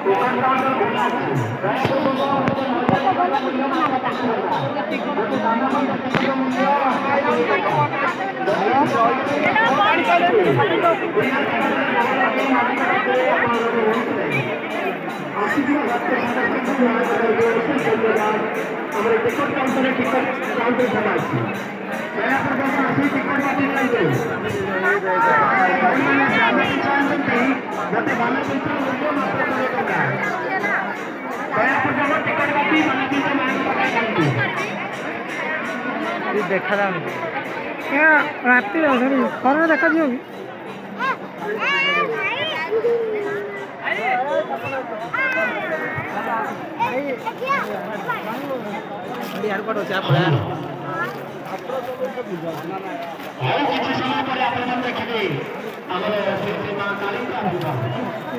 ticket counter देखा जाऊनी राति घर देखा कि एयरपोर्ट अच्छे पड़ा देखिए